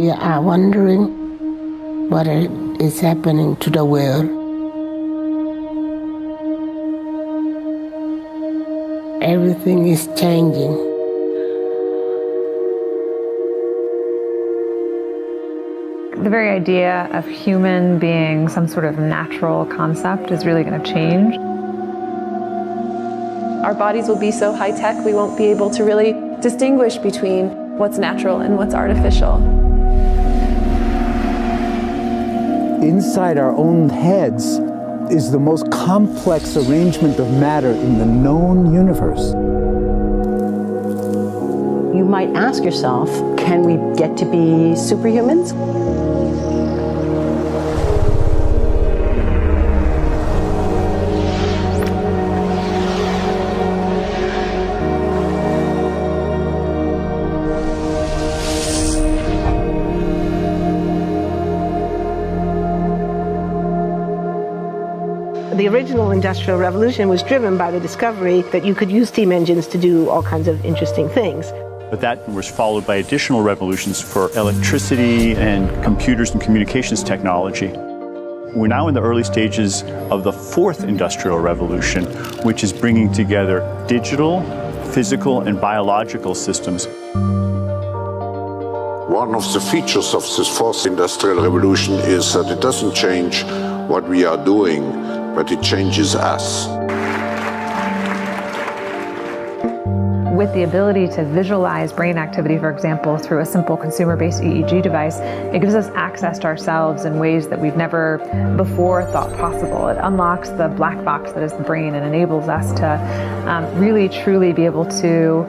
We are wondering what is happening to the world. Everything is changing. The very idea of human being some sort of natural concept is really going to change. Our bodies will be so high-tech we won't be able to really distinguish between what's natural and what's artificial. Inside our own heads is the most complex arrangement of matter in the known universe. You might ask yourself, can we get to be superhumans? The original Industrial Revolution was driven by the discovery that you could use steam engines to do all kinds of interesting things. But that was followed by additional revolutions for electricity and computers and communications technology. We're now in the early stages of the fourth industrial revolution, which is bringing together digital, physical, and biological systems. One of the features of this fourth industrial revolution is that it doesn't change what we are doing, but it changes us. With the ability to visualize brain activity, for example, through a simple consumer-based EEG device, it gives us access to ourselves in ways that we've never before thought possible. It unlocks the black box that is the brain and enables us to really, truly be able to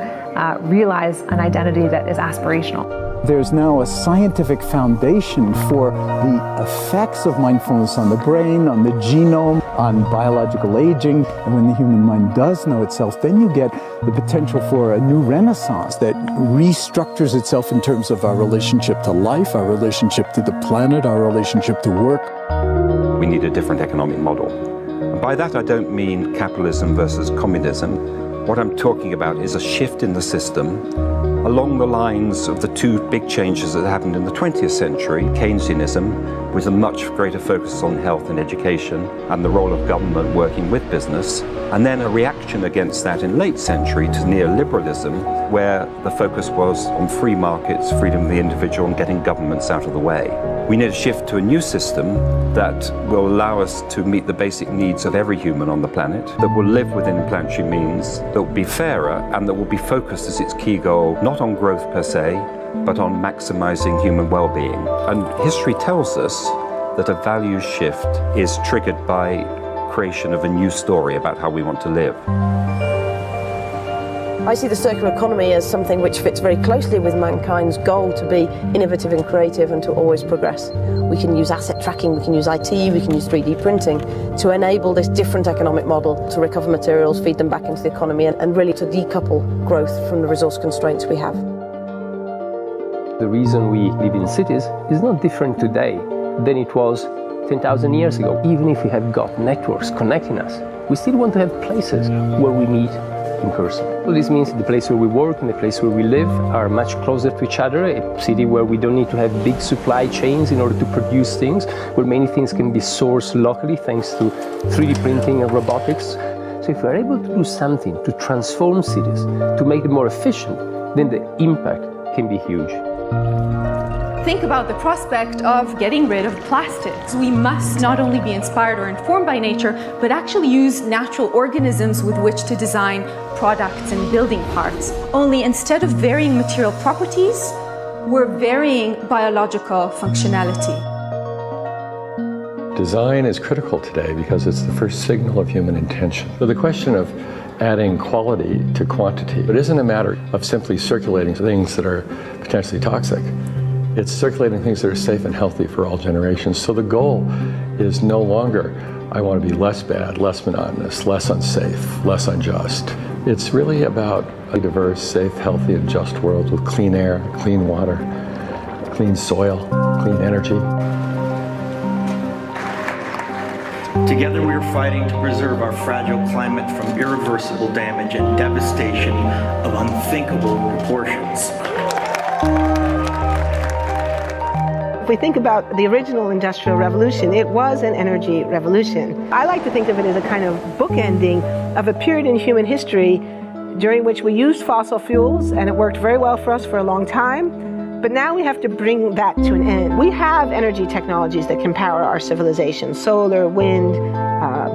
realize an identity that is aspirational. There's now a scientific foundation for the effects of mindfulness on the brain, on the genome, on biological aging. And when the human mind does know itself, then you get the potential for a new renaissance that restructures itself in terms of our relationship to life, our relationship to the planet, our relationship to work. We need a different economic model. And by that I don't mean capitalism versus communism. What I'm talking about is a shift in the system along the lines of the two big changes that happened in the 20th century, Keynesianism, with a much greater focus on health and education and the role of government working with business, and then a reaction against that in late century to neoliberalism, where the focus was on free markets, freedom of the individual, and getting governments out of the way. We need a shift to a new system that will allow us to meet the basic needs of every human on the planet, that will live within planetary means, that will be fairer, and that will be focused as its key goal, not on growth per se, but on maximizing human well-being. And history tells us that a values shift is triggered by creation of a new story about how we want to live. I see the circular economy as something which fits very closely with mankind's goal to be innovative and creative and to always progress. We can use asset tracking, we can use IT, we can use 3D printing to enable this different economic model to recover materials, feed them back into the economy, and really to decouple growth from the resource constraints we have. The reason we live in cities is not different today than it was 10,000 years ago. Even if we have got networks connecting us, we still want to have places where we meet in person. So this means the place where we work and the place where we live are much closer to each other, a city where we don't need to have big supply chains in order to produce things, where many things can be sourced locally thanks to 3D printing and robotics. So if we're able to do something to transform cities, to make them more efficient, then the impact can be huge. Think about the prospect of getting rid of plastics. We must not only be inspired or informed by nature, but actually use natural organisms with which to design products and building parts. Only instead of varying material properties, we're varying biological functionality. Design is critical today because it's the first signal of human intention. So the question of adding quality to quantity, it isn't a matter of simply circulating things that are potentially toxic. It's circulating things that are safe and healthy for all generations. So the goal is no longer, I want to be less bad, less monotonous, less unsafe, less unjust. It's really about a diverse, safe, healthy, and just world with clean air, clean water, clean soil, clean energy. Together we are fighting to preserve our fragile climate from irreversible damage and devastation of unthinkable proportions. If we think about the original Industrial Revolution, it was an energy revolution. I like to think of it as a kind of bookending of a period in human history during which we used fossil fuels, and it worked very well for us for a long time. But now we have to bring that to an end. We have energy technologies that can power our civilization: solar, wind,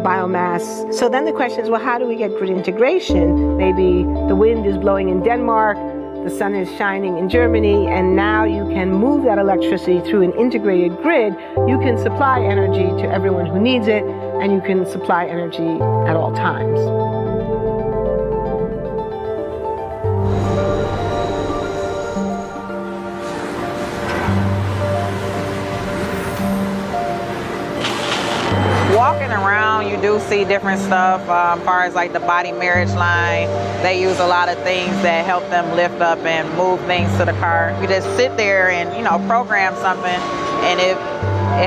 biomass. So then the question is, well, how do we get grid integration? Maybe the wind is blowing in Denmark, the sun is shining in Germany, and now you can move that electricity through an integrated grid. You can supply energy to everyone who needs it, and you can supply energy at all times. Walking around, you do see different stuff as far as like the body marriage line. They use a lot of things that help them lift up and move things to the car. You just sit there and, you know, program something, and it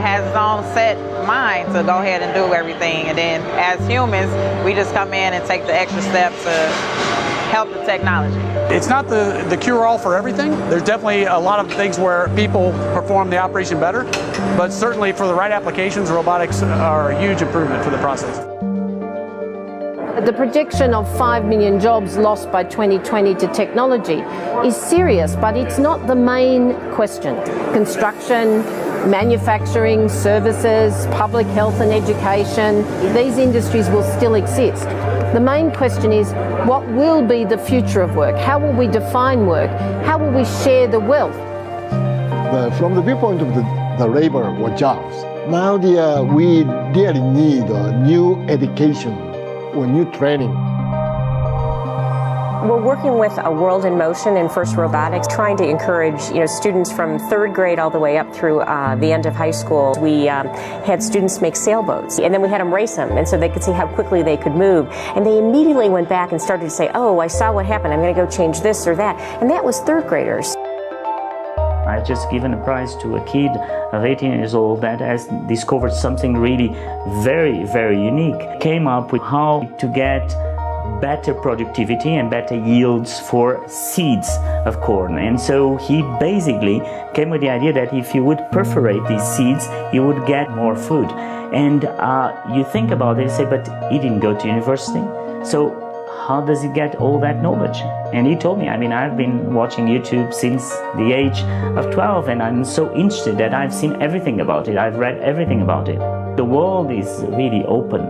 has its own set mind to go ahead and do everything. And then as humans, we just come in and take the extra step to help the technology. It's not the cure-all for everything. There's definitely a lot of things where people perform the operation better, but certainly for the right applications, robotics are a huge improvement for the process. The prediction of 5 million jobs lost by 2020 to technology is serious, but it's not the main question. Construction, manufacturing, services, public health and education, these industries will still exist. The main question is, what will be the future of work? How will we define work? How will we share the wealth? From the viewpoint of the labor or jobs, now we really need new education or new training. We're working with a World in Motion in FIRST Robotics, trying to encourage students from 3rd grade all the way up through the end of high school. We had students make sailboats, and then we had them race them, and so they could see how quickly they could move. And they immediately went back and started to say, oh, I saw what happened, I'm going to go change this or that. And that was 3rd graders. I've just given a prize to a kid of 18 years old that has discovered something really very, very unique. Came up with how to get better productivity and better yields for seeds of corn. And so he basically came with the idea that if you would perforate these seeds, you would get more food. And you think about it and say, but he didn't go to university. So how does he get all that knowledge? And he told me, I mean, I've been watching YouTube since the age of 12, and I'm so interested that I've seen everything about it. I've read everything about it. The world is really open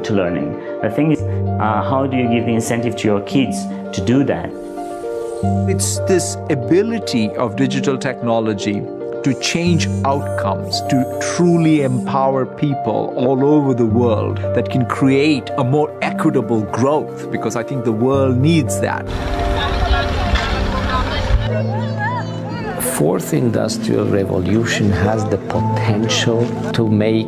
to learning. The thing is, how do you give the incentive to your kids to do that? It's this ability of digital technology to change outcomes, to truly empower people all over the world that can create a more equitable growth, because I think the world needs that. Fourth Industrial Revolution has the potential to make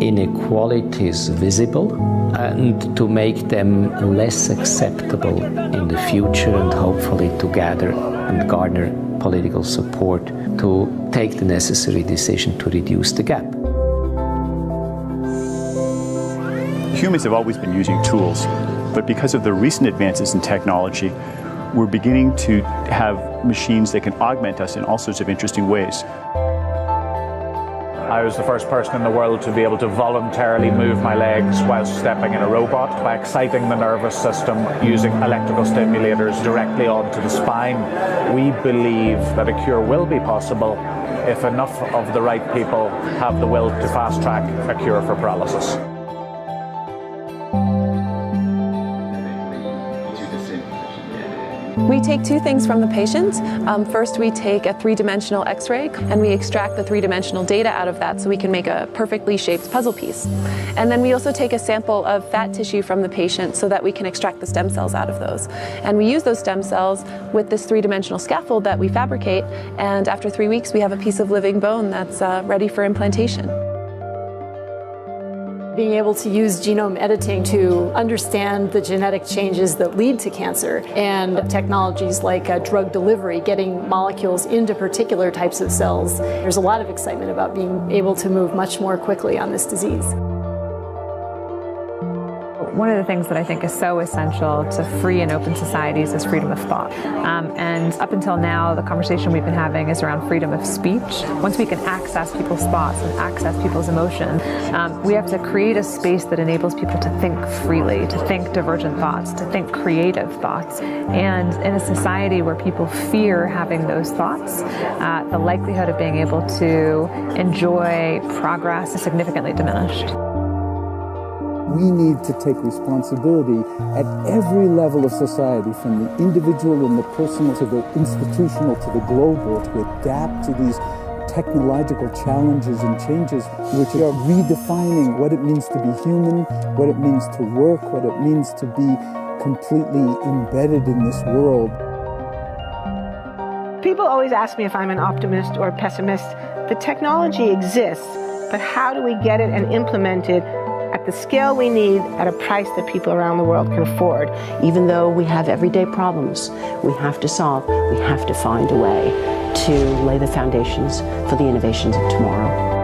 inequalities visible and to make them less acceptable in the future, and hopefully to gather and garner political support to take the necessary decision to reduce the gap. Humans have always been using tools, but because of the recent advances in technology, we're beginning to have machines that can augment us in all sorts of interesting ways. I was the first person in the world to be able to voluntarily move my legs while stepping in a robot by exciting the nervous system using electrical stimulators directly onto the spine. We believe that a cure will be possible if enough of the right people have the will to fast-track a cure for paralysis. We take two things from the patient. First, we take a 3-dimensional X-ray and we extract the 3-dimensional data out of that so we can make a perfectly shaped puzzle piece. And then we also take a sample of fat tissue from the patient so that we can extract the stem cells out of those. And we use those stem cells with this 3-dimensional scaffold that we fabricate, and after 3 weeks we have a piece of living bone that's ready for implantation. Being able to use genome editing to understand the genetic changes that lead to cancer, and technologies like drug delivery, getting molecules into particular types of cells. There's a lot of excitement about being able to move much more quickly on this disease. One of the things that I think is so essential to free and open societies is freedom of thought. And up until now, the conversation we've been having is around freedom of speech. Once we can access people's thoughts and access people's emotion, we have to create a space that enables people to think freely, to think divergent thoughts, to think creative thoughts. And in a society where people fear having those thoughts, the likelihood of being able to enjoy progress is significantly diminished. We need to take responsibility at every level of society, from the individual and the personal to the institutional to the global, to adapt to these technological challenges and changes, which are redefining what it means to be human, what it means to work, what it means to be completely embedded in this world. People always ask me if I'm an optimist or a pessimist. The technology exists, but how do we get it and implement it at the scale we need at a price that people around the world can afford? Even though we have everyday problems we have to solve, we have to find a way to lay the foundations for the innovations of tomorrow.